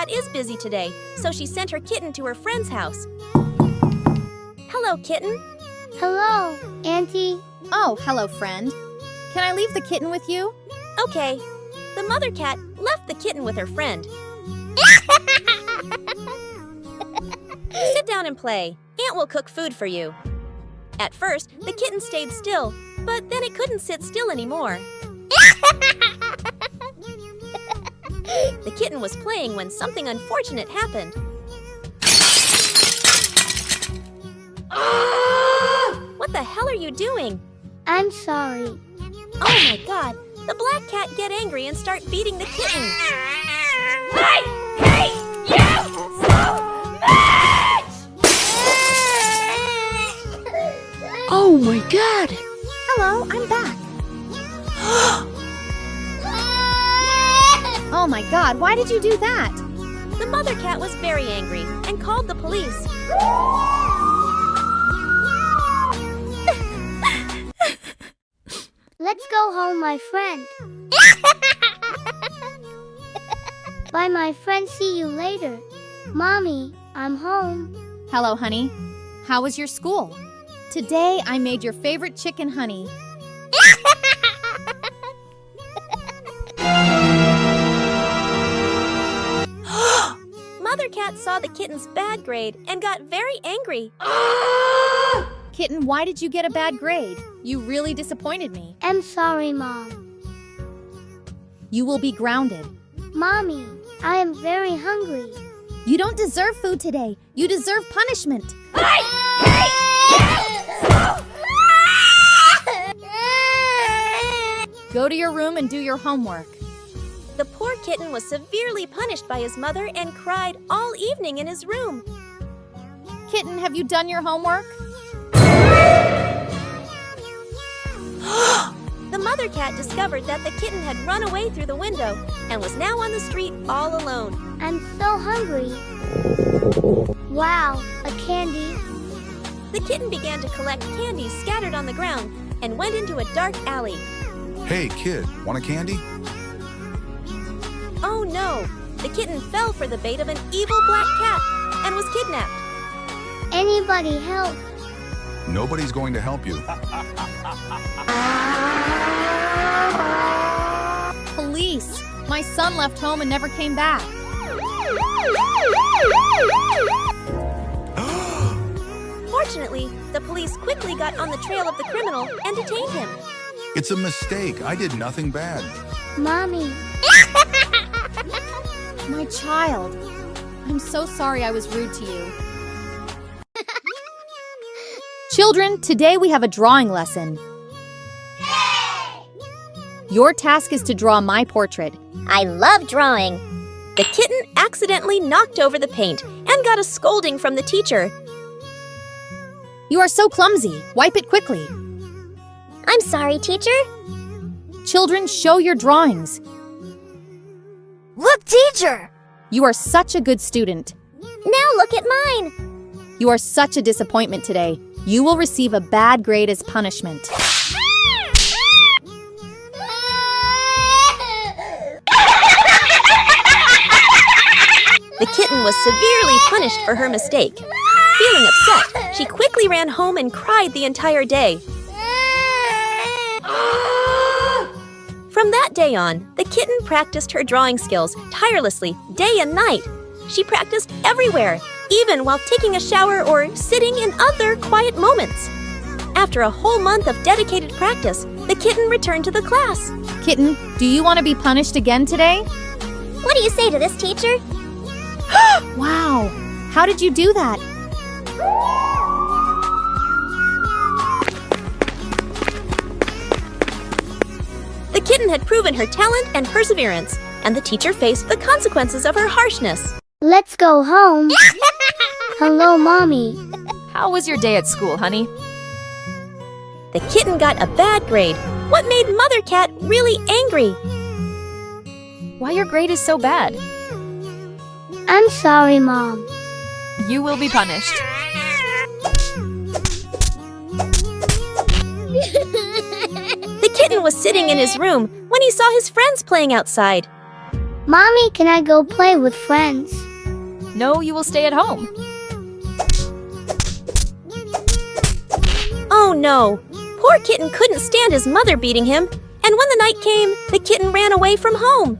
cat is busy today, so she sent her kitten to her friend's house. Hello, kitten. Hello, Auntie. Oh, hello, friend. Can I leave the kitten with you? Okay. The mother cat left the kitten with her friend. Sit down and play. Aunt will cook food for you. At first, the kitten stayed still, but then it couldn't sit still anymore. The kitten was playing when something unfortunate happened. What the hell are you doing? I'm sorry. Oh my God! The black cat get angry and start beating the kitten. I hate you so much! Oh my God! Hello, I'm back. Oh my God, why did you do that? The mother cat was very angry and called the police. Let's go home, my friend. Bye, my friend. See you later. Mommy, I'm home. Hello, honey. How was your school? Today, I made your favorite chicken, honey. Mother cat saw the kitten's bad grade and got very angry. Kitten, why did you get a bad grade? You really disappointed me. I'm sorry, Mom. You will be grounded. Mommy, I am very hungry. You don't deserve food today. You deserve punishment. Go to your room and do your homework. The poor kitten was severely punished by his mother and cried all evening in his room. Kitten, have you done your homework? The mother cat discovered that the kitten had run away through the window and was now on the street all alone. I'm so hungry. Wow, a candy. The kitten began to collect candies scattered on the ground and went into a dark alley. Hey, kid, want a candy? Oh no! The kitten fell for the bait of an evil black cat and was kidnapped. Anybody help? Nobody's going to help you. Police! My son left home and never came back. Fortunately, the police quickly got on the trail of the criminal and detained him. It's a mistake. I did nothing bad. Mommy. My child. I'm so sorry I was rude to you. Children, today we have a drawing lesson. Your task is to draw my portrait. I love drawing. The kitten accidentally knocked over the paint and got a scolding from the teacher. You are so clumsy. Wipe it quickly. I'm sorry, teacher. Children, show your drawings. Look, teacher! You are such a good student. Now look at mine. You are such a disappointment today. You will receive a bad grade as punishment. The kitten was severely punished for her mistake. Feeling upset, she quickly ran home and cried the entire day. From that day on, the kitten practiced her drawing skills tirelessly, day and night. She practiced everywhere, even while taking a shower or sitting in other quiet moments. After a whole month of dedicated practice, the kitten returned to the class. Kitten, do you want to be punished again today? What do you say to this, teacher? Wow! How did you do that? The kitten had proven her talent and perseverance, and the teacher faced the consequences of her harshness. Let's go home. Hello, Mommy. How was your day at school, honey? The kitten got a bad grade. What made Mother Cat really angry? Why your grade is so bad? I'm sorry, Mom. You will be punished. The kitten was sitting in his room when he saw his friends playing outside. Mommy, can I go play with friends? No, you will stay at home. Oh no! Poor Kitten couldn't stand his mother beating him, and when the night came, the kitten ran away from home.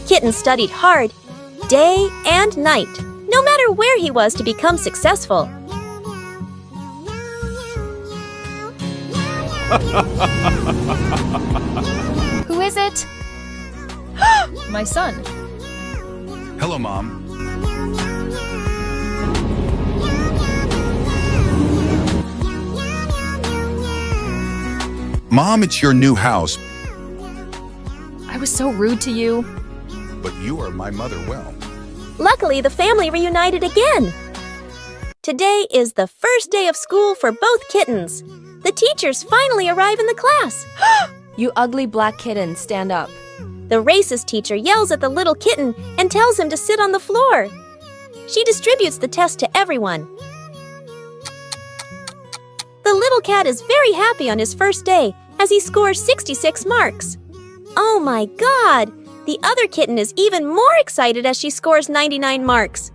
Kitten studied hard, day and night, no matter where he was to become successful. Who is it? My son. Hello, Mom. Mom, it's your new house, I was so rude to you. but you are my mother well. Luckily, the family reunited again. Today is the first day of school for both kittens. The teachers finally arrive in the class. You ugly black kitten, stand up. The racist teacher yells at the little kitten and tells him to sit on the floor. She distributes the test to everyone. The little cat is very happy on his first day as he scores 66 marks. Oh my God! The other kitten is even more excited as she scores 99 marks.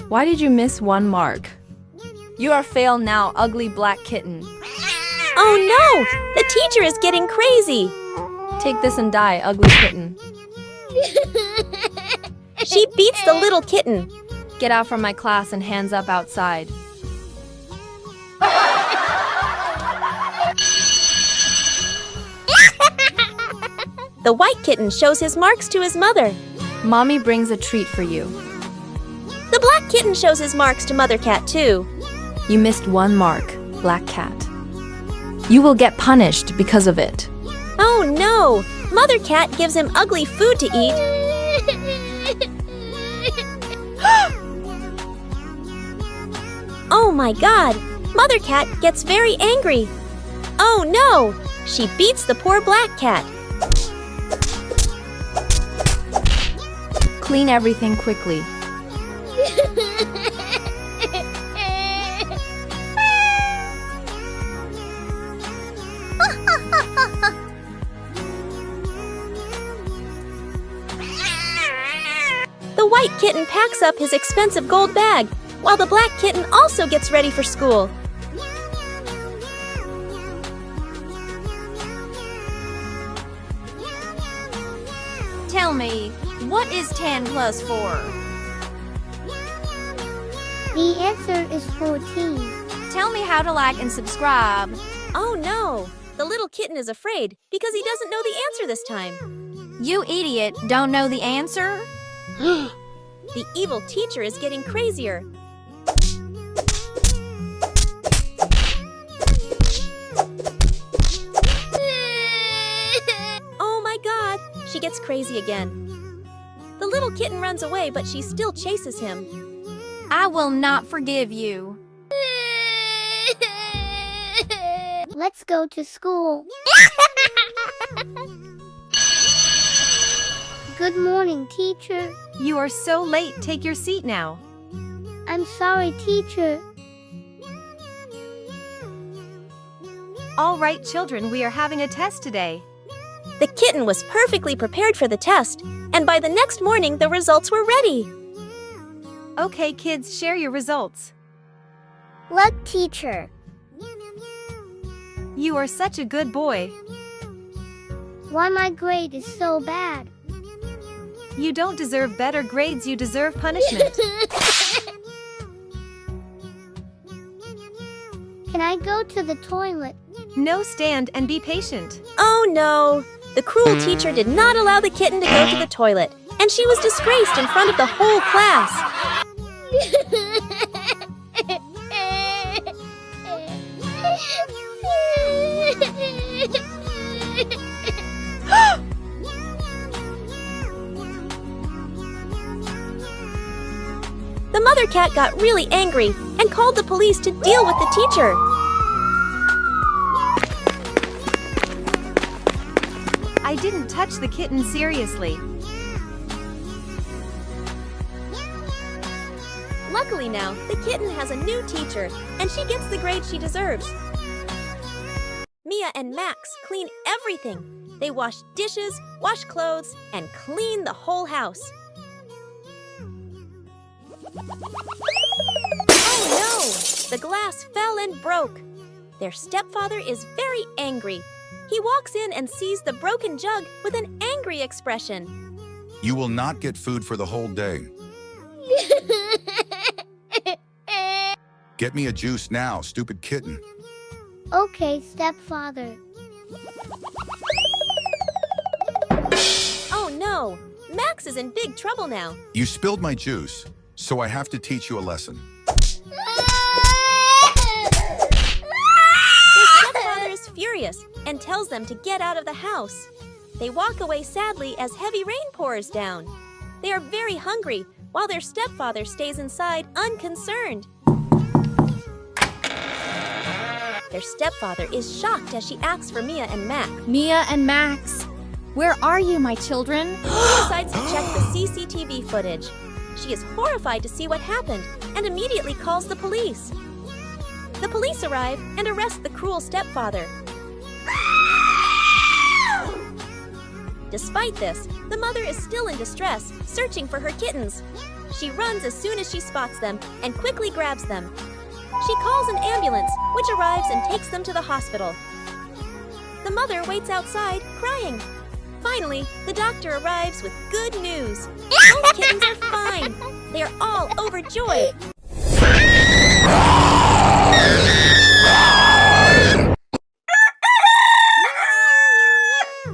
Why did you miss 1 mark? You are fail now, ugly black kitten. Oh no! The teacher is getting crazy. Take this and die, ugly kitten. She beats the little kitten. Get out from my class and hands up outside. The white kitten shows his marks to his mother. Mommy brings a treat for you. The black kitten shows his marks to Mother Cat too. You missed 1 mark, black cat. You will get punished because of it. Oh no! Mother Cat gives him ugly food to eat. Oh my God! Mother Cat gets very angry. Oh no! She beats the poor black cat. Clean everything quickly. The white kitten packs up his expensive gold bag, while the black kitten also gets ready for school. Tell me, what is 10 plus 4? The answer is 14. Tell me how to like and subscribe. Oh no! The little kitten is afraid because he doesn't know the answer this time. You idiot, don't know the answer? The evil teacher is getting crazier. Oh my God! She gets crazy again. The little kitten runs away, but she still chases him. I will not forgive you. Let's go to school. Good morning, teacher. You are so late. Take your seat now. I'm sorry, teacher. All right, children, we are having a test today. The kitten was perfectly prepared for the test, and by the next morning, the results were ready. Okay, kids, share your results. Look, teacher. You are such a good boy. Why my grade is so bad? You don't deserve better grades, you deserve punishment. Can I go to the toilet? No, stand and be patient. Oh no! The cruel teacher did not allow the kitten to go to the toilet, and she was disgraced in front of the whole class. The mother cat got really angry and called the police to deal with the teacher. I didn't touch the kitten seriously. Luckily now, the kitten has a new teacher, and she gets the grade she deserves. Mia and Max clean everything. They wash dishes, wash clothes, and clean the whole house. Oh no! The glass fell and broke. Their stepfather is very angry. He walks in and sees the broken jug with an angry expression. You will not get food for the whole day. Get me a juice now, stupid kitten. Okay, stepfather. Oh no! Max is in big trouble now. You spilled my juice, so I have to teach you a lesson. Their stepfather is furious and tells them to get out of the house. They walk away sadly as heavy rain pours down. They are very hungry, while their stepfather stays inside unconcerned. Their stepfather is shocked as she asks for Mia and Mac. Mia and Max, where are you, my children? She decides to check the CCTV footage. She is horrified to see what happened and immediately calls the police. The police arrive and arrest the cruel stepfather. Despite this, the mother is still in distress, searching for her kittens. She runs as soon as she spots them and quickly grabs them. She calls an ambulance, which arrives and takes them to the hospital. The mother waits outside, crying. Finally, the doctor arrives with good news. Both kittens are fine. They are all overjoyed.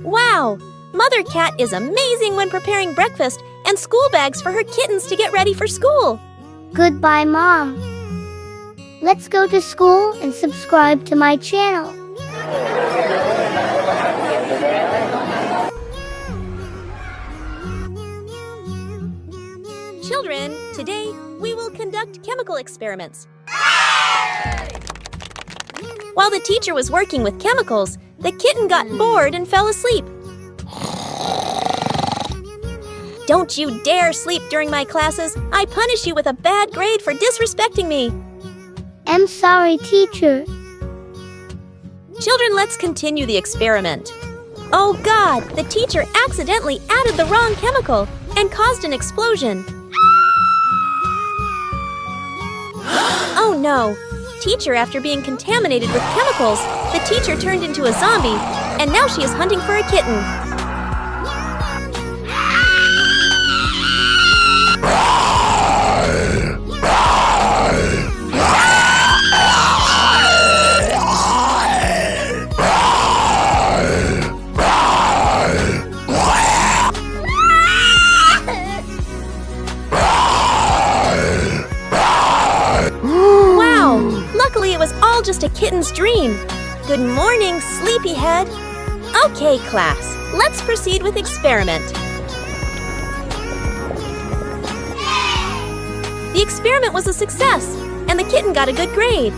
Wow! Mother Cat is amazing when preparing breakfast and school bags for her kittens to get ready for school. Goodbye, Mom. Let's go to school and subscribe to my channel. Children, today we will conduct chemical experiments. While the teacher was working with chemicals, the kitten got bored and fell asleep. Don't you dare sleep during my classes. I punish you with a bad grade for disrespecting me. I'm sorry, teacher. Children, let's continue the experiment. Oh God, the teacher accidentally added the wrong chemical and caused an explosion. Oh no! Teacher, after being contaminated with chemicals, the teacher turned into a zombie, and now she is hunting for a kitten. Luckily, it was all just a kitten's dream. Good morning, sleepyhead. Okay, class, let's proceed with experiment. The experiment was a success, and the kitten got a good grade.